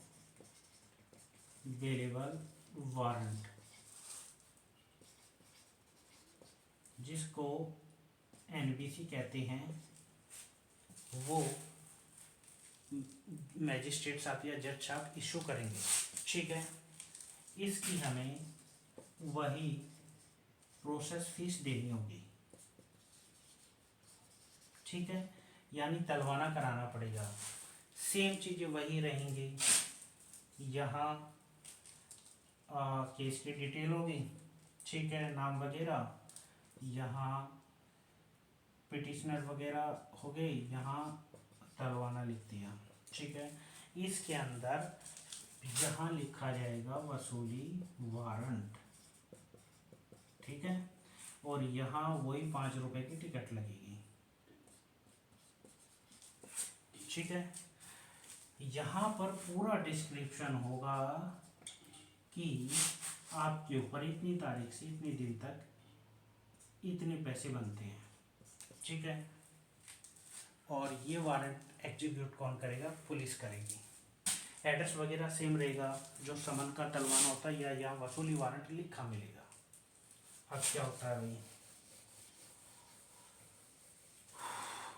अवेलेबल वारंट, जिसको NBC कहते हैं, वो मैजिस्ट्रेट साहब या जज साहब इशू करेंगे, ठीक है। इसकी हमें वही प्रोसेस फीस देनी होगी, ठीक है, यानी तलवाना कराना पड़ेगा। सेम चीज़ें वही रहेंगी, यहाँ केस की डिटेल होगी, ठीक है, नाम वगैरह, यहाँ पिटिशनर वगैरह हो गई, यहाँ तलवाना लिख दिया, ठीक है। इसके अंदर यहाँ लिखा जाएगा वसूली वारंट, ठीक है, और यहाँ वही 5 रुपए की टिकट लगेगी, ठीक है। यहाँ पर पूरा डिस्क्रिप्शन होगा कि आपके ऊपर इतनी तारीख से इतनी दिन तक इतने पैसे बनते हैं, ठीक है। और ये वारंट एग्जीक्यूट कौन करेगा, पुलिस करेगी। एड्रेस वगैरह सेम रहेगा, जो समन का तलवाना होता है या यहाँ वसूली वारंट लिखा मिलेगा। अब क्या होता है भाई,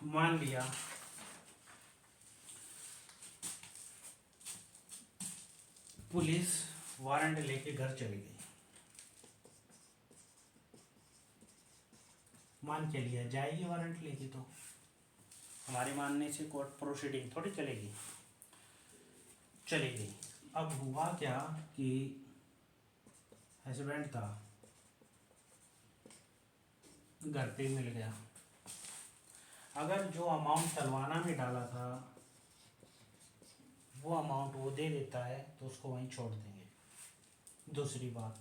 मान लिया पुलिस वारंट लेके घर चली गई, मान के लिया जाएगी वारंट लेके, तो हमारे मानने से कोर्ट प्रोसीडिंग थोड़ी चलेगी, चली गई। अब हुआ क्या कि हस्बैंड था, घर पे मिल गया, अगर जो अमाउंट तलवाना में डाला था वो अमाउंट वो दे देता है तो उसको वहीं छोड़ देंगे। दूसरी बात,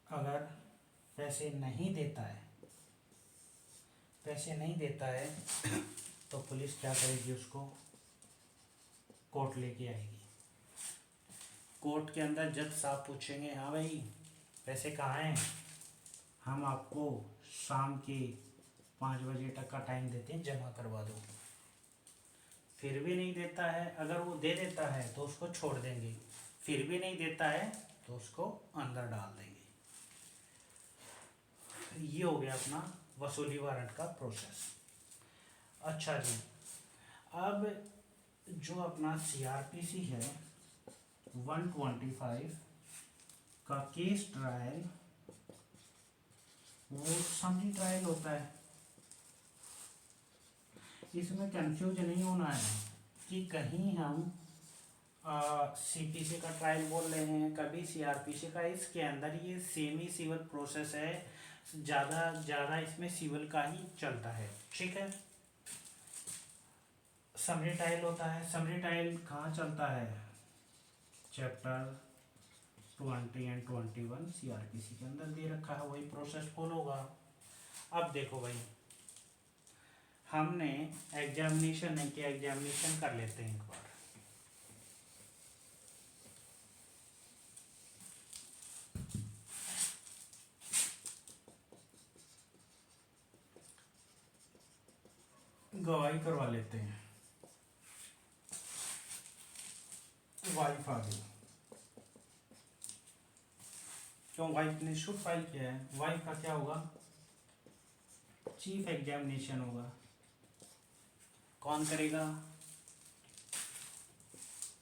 अगर पैसे नहीं देता है, पैसे नहीं देता है तो पुलिस क्या करेगी, उसको कोर्ट लेके आएगी। कोर्ट के अंदर जज साहब पूछेंगे, हाँ भाई पैसे कहाँ हैं, हम आपको शाम के 5 बजे तक का टाइम देते हैं, जमा करवा दो। फिर भी नहीं देता है, अगर वो दे देता है तो उसको छोड़ देंगे, फिर भी नहीं देता है तो उसको अंदर डाल देंगे। ये हो गया अपना वसूली वारंट का प्रोसेस। अच्छा जी, अब जो अपना CRPC है 125 का केस ट्रायल, वो समरी ट्रायल होता है। इसमें कंफ्यूज नहीं होना है कि कहीं हम CPC का ट्रायल बोल रहे हैं, कभी CRPC का। इसके अंदर ये सेमी सिविल प्रोसेस है, ज़्यादा इसमें सिविल का ही चलता है, ठीक है। समरी ट्रायल होता है, समरी ट्रायल कहाँ चलता है, चैप्टर 20 एंड 21 CRPC के अंदर दे रखा है, वही प्रोसेस फॉलो होगा। अब देखो भाई, हमने एग्जामिनेशन नहीं किया, एग्जामिनेशन कर लेते हैं एक बार। गवाही करवा लेते हैं, वाइफ आ गई, क्यों वाइफ ने शूट फाइल किया है, वाइफ का क्या होगा, चीफ एग्जामिनेशन होगा। कौन करेगा,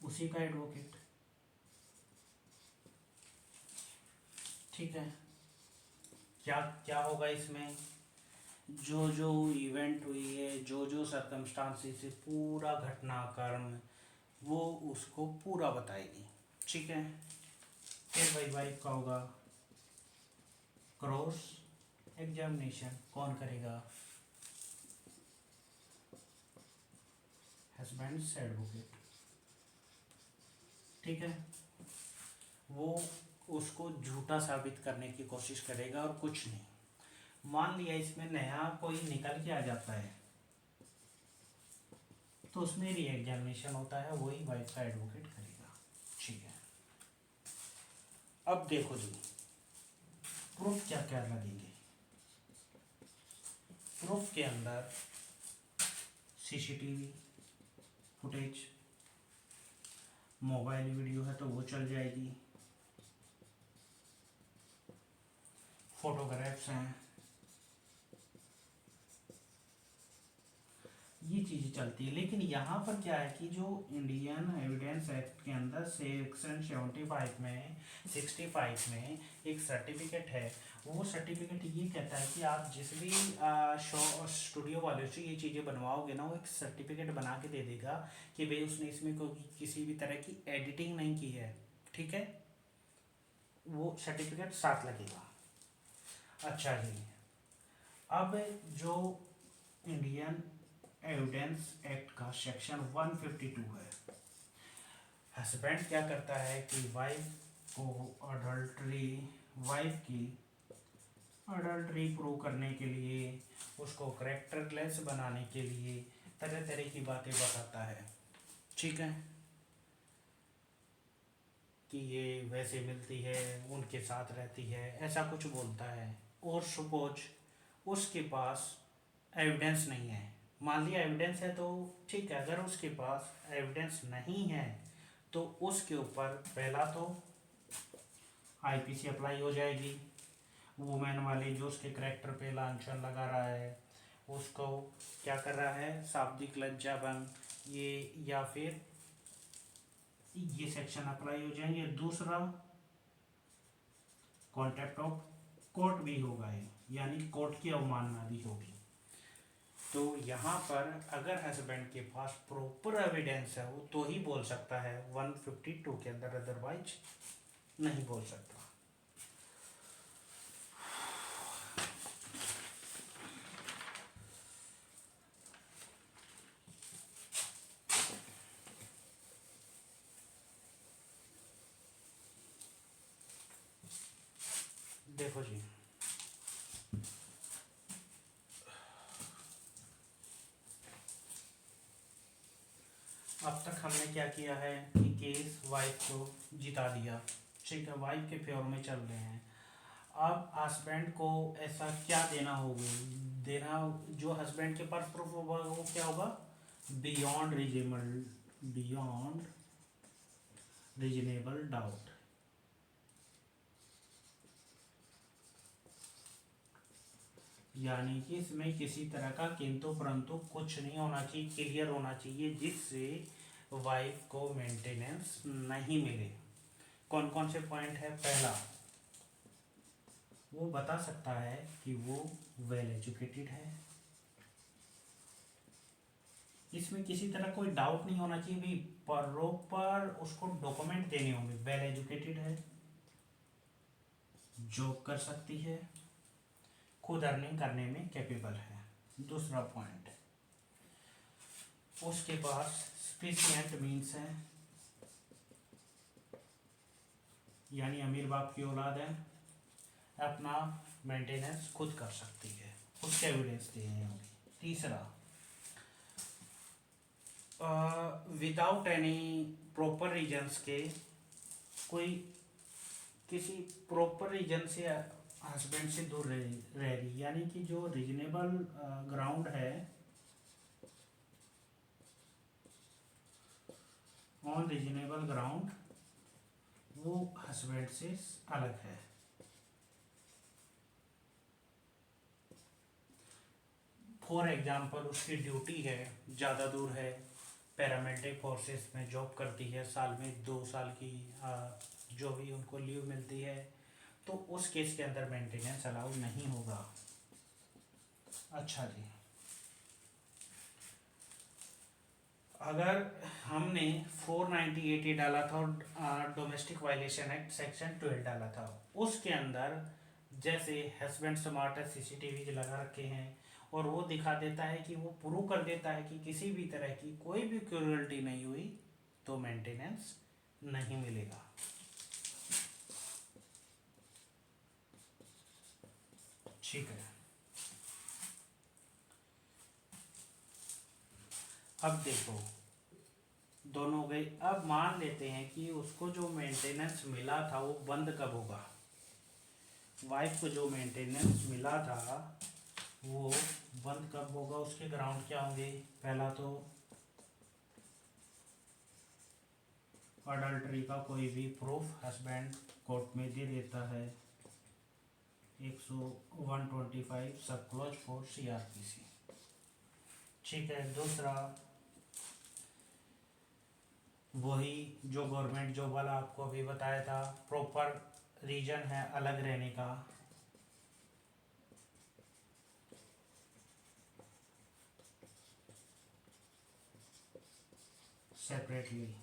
उसी का एडवोकेट, ठीक है। क्या क्या होगा इसमें, जो जो इवेंट हुई है, जो जो सर्कमस्टांसेस से पूरा घटनाक्रम, वो उसको पूरा बताएगी, ठीक है। फिर भाई वाइफ का होगा क्रॉस एग्जामिनेशन, कौन करेगा, हस्बैंड्स एडवोकेट, ठीक है। वो उसको झूठा साबित करने की कोशिश करेगा और कुछ नहीं। मान लिया इसमें नया कोई निकल के आ जाता है तो उसमें री एग्जामिनेशन होता है, वही वाइफ का एडवोकेट करेगा, ठीक है। अब देखो जी, प्रूफ क्या क्या लगेंगे। प्रूफ के अंदर CCTV फुटेज, मोबाइल वीडियो है तो वो चल जाएगी, फोटोग्राफ्स हैं, ये चीज़ें चलती है। लेकिन यहाँ पर क्या है कि जो इंडियन एविडेंस एक्ट के अंदर सेक्शन 75 में 65 में एक सर्टिफिकेट है, वो सर्टिफिकेट ये कहता है कि आप जिस भी शो स्टूडियो वाले से ये चीज़ें बनवाओगे ना, वो एक सर्टिफिकेट बना के दे देगा कि भाई उसने इसमें कोई किसी भी तरह की एडिटिंग नहीं की है, ठीक है। वो सर्टिफिकेट साथ लगेगा। अच्छा जी, अब जो इंडियन एविडेंस एक्ट का सेक्शन 152 है, हस्बैंड क्या करता है कि वाइफ की अडल्ट्री प्रूव करने के लिए, उसको करेक्टरलेस बनाने के लिए तरह तरह की बातें बताता है, ठीक है। कि ये वैसे मिलती है, उनके साथ रहती है, ऐसा कुछ बोलता है। और सपोज उसके पास एविडेंस नहीं है, मान लिया एविडेंस है तो ठीक है, अगर उसके पास एविडेंस नहीं है तो उसके ऊपर पहला तो IPC अप्लाई हो जाएगी। वुमेन वाली जो उसके करेक्टर पे लांछन लगा रहा है, उसको क्या कर रहा है, शाब्दिक लज्जा भंग, ये या फिर ये सेक्शन अप्लाई हो जाएंगे। दूसरा कॉन्टेक्ट ऑफ कोर्ट भी होगा, यानी कोर्ट की अवमानना भी होगी। तो यहाँ पर अगर हस्बैंड के पास प्रॉपर एविडेंस है वो तो ही बोल सकता है 152 के अंदर, अदरवाइज नहीं बोल सकता। देखो जी, अब तक हमने क्या किया है कि केस वाइफ को जिता दिया, ठीक है, वाइफ के फेवर में चल रहे हैं। अब हस्बैंड को ऐसा क्या देना होगा, देना, जो हस्बैंड के पास प्रूफ होगा वो क्या होगा, बियॉन्ड रीजनेबल डाउट। यानी कि इसमें किसी तरह का किंतु परंतु कुछ नहीं होना चाहिए, क्लियर होना चाहिए, जिससे वाइफ को मेंटेनेंस नहीं मिले। कौन कौन से पॉइंट है, पहला, वो बता सकता है कि वो वेल एजुकेटेड है, इसमें किसी तरह कोई डाउट नहीं होना चाहिए, भी प्रॉपर उसको डॉक्यूमेंट देने होंगे, वेल एजुकेटेड है, जॉब कर सकती है, खुद अर्निंग करने में कैपेबल है। दूसरा पॉइंट, उसके पास सफिशिएंट मीन्स है, यानी अमीर बाप की औलाद है, अपना मेंटेनेंस खुद कर सकती है, उसके एविडेंस देने होंगे। तीसरा, विदाउट एनी प्रॉपर रीजन्स के, कोई किसी प्रॉपर रीजन से हस्बैंड से दूर रह रही, यानी कि जो रीजनेबल ग्राउंड है, ऑन रीजनेबल ग्राउंड, वो हस्बैंड से अलग है। फॉर एग्जांपल, उसकी ड्यूटी है, ज़्यादा दूर है, पैरामिलिट्री फोर्सेस में जॉब करती है, साल में 2 साल की जो भी उनको लीव मिलती है, तो उस केस के अंदर मेंटेनेंस अलाउ नहीं होगा। अच्छा जी, अगर हमने 498 डाला था और डोमेस्टिक वायलेशन एक्ट सेक्शन 12 डाला था, उसके अंदर जैसे हस्बैंड स्मार्ट सीसीटीवी लगा रखे हैं और वो दिखा देता है कि वो प्रूव कर देता है कि किसी भी तरह की कोई भी क्रूरल्टी नहीं हुई, तो मेंटेनेंस नहीं मिलेगा। ठीक है, अब देखो, दोनों गए। अब मान लेते हैं कि उसको जो मेंटेनेंस मिला था वो बंद कब होगा, वाइफ को जो मेंटेनेंस मिला था वो बंद कब होगा, उसके ग्राउंड क्या होंगे। पहला तो अडल्ट्री का कोई भी प्रूफ हस्बैंड कोर्ट में दे देता है, 125 सब क्लॉज 4 CRPC। ठीक है, दूसरा, वही जो गवर्नमेंट जॉब वाला आपको अभी बताया था, प्रॉपर रीजन है अलग रहने का, सेपरेटली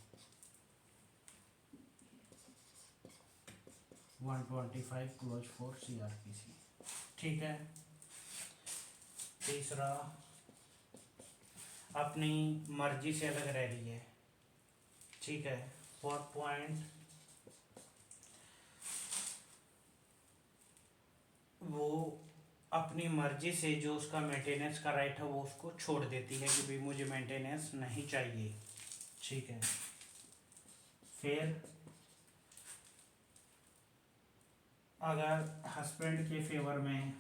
125 क्लोज 4 CRPC। ठीक है, तीसरा, अपनी मर्जी से अलग रह रही है। ठीक है, 4 पॉइंट, वो अपनी मर्जी से जो उसका मेंटेनेंस का राइट है वो उसको छोड़ देती है कि भाई मुझे मेंटेनेंस नहीं चाहिए। ठीक है, फिर अगर हस्बैंड के फेवर में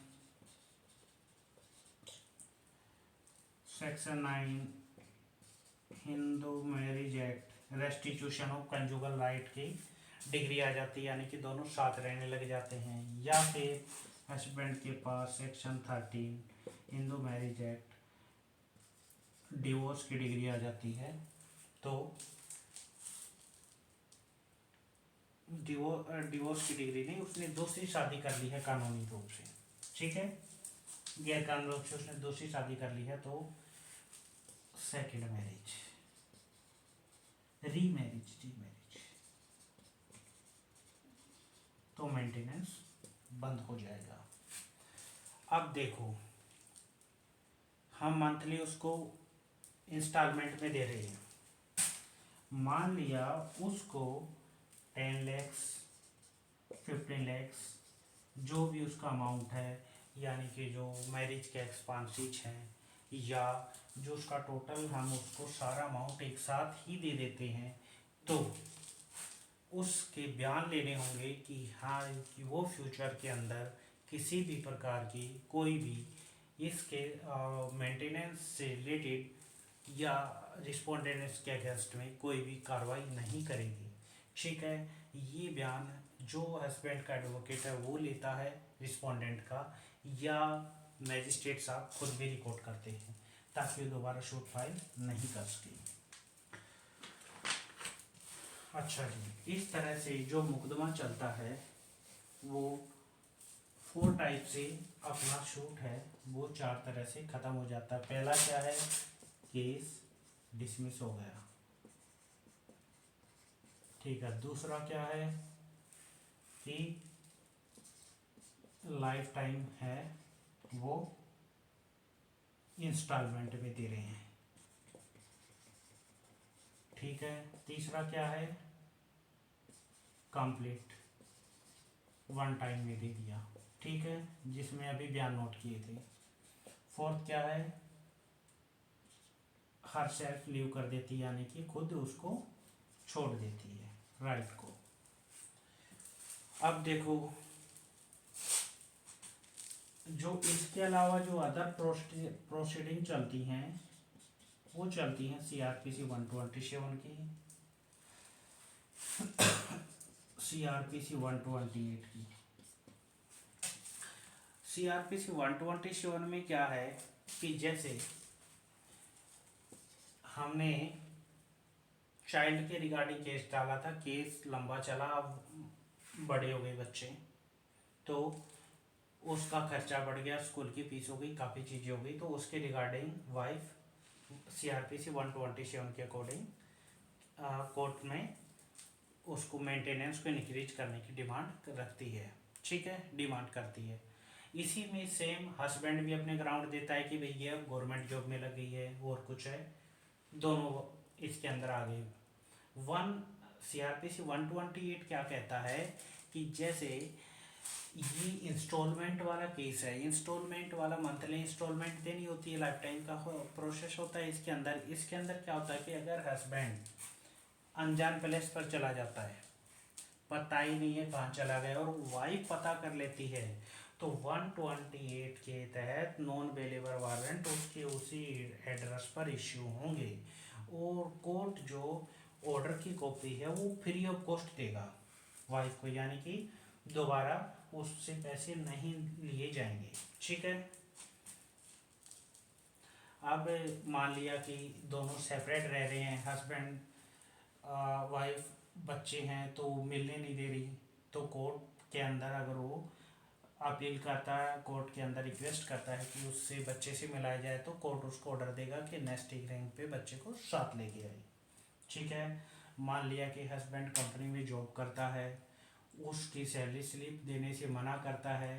section 9 Hindu marriage act restitution of conjugal right की डिग्री आ जाती है, यानी कि दोनों साथ रहने लग जाते हैं। या फिर हस्बैंड के पास section 13 Hindu marriage act divorce की डिग्री आ जाती है, तो डिवोर्स की डिग्री नहीं, उसने दूसरी शादी कर ली है कानूनी रूप से। ठीक है, गैर कानूनी रूप से उसने दूसरी शादी कर ली है, तो सेकेंड मैरिज, रीमैरिज, तो मेंटेनेंस बंद हो जाएगा। अब देखो, हम मंथली उसको इंस्टॉलमेंट में दे रहे हैं, मान लिया उसको 10 lakhs, 15 lakhs जो भी उसका अमाउंट है, यानी कि जो मैरिज के एक्सपेंसेस हैं या जो उसका टोटल, हम उसको सारा अमाउंट एक साथ ही दे देते हैं, तो उसके बयान लेने होंगे कि हाँ, कि वो फ्यूचर के अंदर किसी भी प्रकार की कोई भी इसके मेंटेनेंस से रिलेटेड या रिस्पोंडेंट्स के अगेंस्ट में कोई भी कार्रवाई नहीं करेगी। ठीक है, ये बयान जो हस्बैंड का एडवोकेट है वो लेता है रिस्पोंडेंट का, या मैजिस्ट्रेट साहब खुद भी रिकॉर्ड करते हैं, ताकि वो दोबारा सूट फाइल नहीं कर सके। अच्छा जी, इस तरह से जो मुकदमा चलता है वो 4 टाइप से अपना शूट है वो 4 तरह से ख़त्म हो जाता है। पहला क्या है, केस डिसमिस हो गया, ठीक है। दूसरा क्या है कि लाइफ टाइम है वो इंस्टॉलमेंट में दे रहे हैं, ठीक है। तीसरा क्या है, कंप्लीट वन टाइम में दे दिया, ठीक है, जिसमें अभी बयान नोट किए थे। फोर्थ क्या है, हर सेल्फ लीव कर देती है, यानी कि खुद उसको छोड़ देती है राइट को। अब देखो, जो इसके अलावा जो अदर प्रोसीडिंग चलती हैं वो चलती हैं CRPC 127 की, CRPC 128 की। CRPC 127 में क्या है कि जैसे हमने चाइल्ड के रिगार्डिंग केस डाला था, केस लंबा चला, अब बड़े हो गए बच्चे, तो उसका खर्चा बढ़ गया, स्कूल की फीस हो गई, काफ़ी चीज़ें हो गई, तो उसके रिगार्डिंग वाइफ CRPC 127 के अकॉर्डिंग कोर्ट में उसको मेंटेनेंस को इंक्रीज करने की डिमांड रखती है, ठीक है, डिमांड करती है। इसी में सेम हस्बैंड भी अपने ग्राउंड देता है कि भैया गवर्नमेंट जॉब में लग गई है और कुछ है, दोनों इसके अंदर आ गए। CRPC 128 क्या कहता है कि जैसे ये इंस्टॉलमेंट वाला केस है, इंस्टॉलमेंट वाला मंथली इंस्टॉलमेंट देनी होती है, लाइफ टाइम का प्रोसेस होता है इसके अंदर क्या होता है कि अगर हस्बैंड अनजान प्लेस पर चला जाता है, पता ही नहीं है कहाँ चला गया, और वाइफ पता कर लेती है, तो 128 के तहत नॉन अवेलेबल वारंट उसके उसी एड्रेस पर इश्यू होंगे, और कोर्ट जो ऑर्डर की कॉपी है वो फ्री ऑफ कॉस्ट देगा वाइफ को, यानी कि दोबारा उससे पैसे नहीं लिए जाएंगे, ठीक है। अब मान लिया कि दोनों सेपरेट रह रहे हैं, हस्बैंड वाइफ, बच्चे हैं, तो मिलने नहीं दे रही, तो कोर्ट के अंदर अगर वो अपील करता है, कोर्ट के अंदर रिक्वेस्ट करता है कि उससे बच्चे से मिलाया जाए, तो कोर्ट उसको ऑर्डर देगा कि नेक्स्ट हियरिंग पे बच्चे को साथ लेके आए, ठीक है। मान लिया कि हस्बैंड कंपनी में जॉब करता है, उसकी सैलरी स्लिप देने से मना करता है,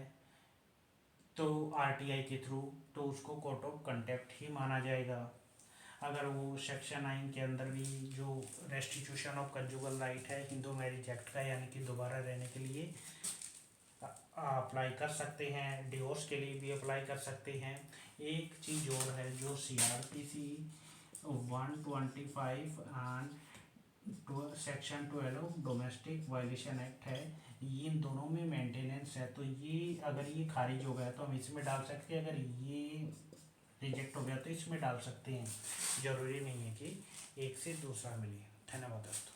तो RTI के थ्रू, तो उसको कोर्ट ऑफ कंटेम्प्ट ही माना जाएगा। अगर वो सेक्शन 9 के अंदर भी जो रेस्टिट्यूशन ऑफ कंजुगल राइट है हिंदू मैरिज एक्ट का, यानी कि दोबारा रहने के लिए अप्लाई कर सकते हैं, डिवोर्स के लिए भी अप्लाई कर सकते हैं। एक चीज़ और है जो CRPC 125 and section 12 domestic violation act है, ये इन दोनों में मेंटेनेंस है, तो ये अगर ये खारिज हो गया तो हम इसमें डाल सकते हैं, अगर ये रिजेक्ट हो गया तो इसमें डाल सकते हैं, ज़रूरी नहीं है कि एक से दूसरा मिले। धन्यवाद दोस्तों।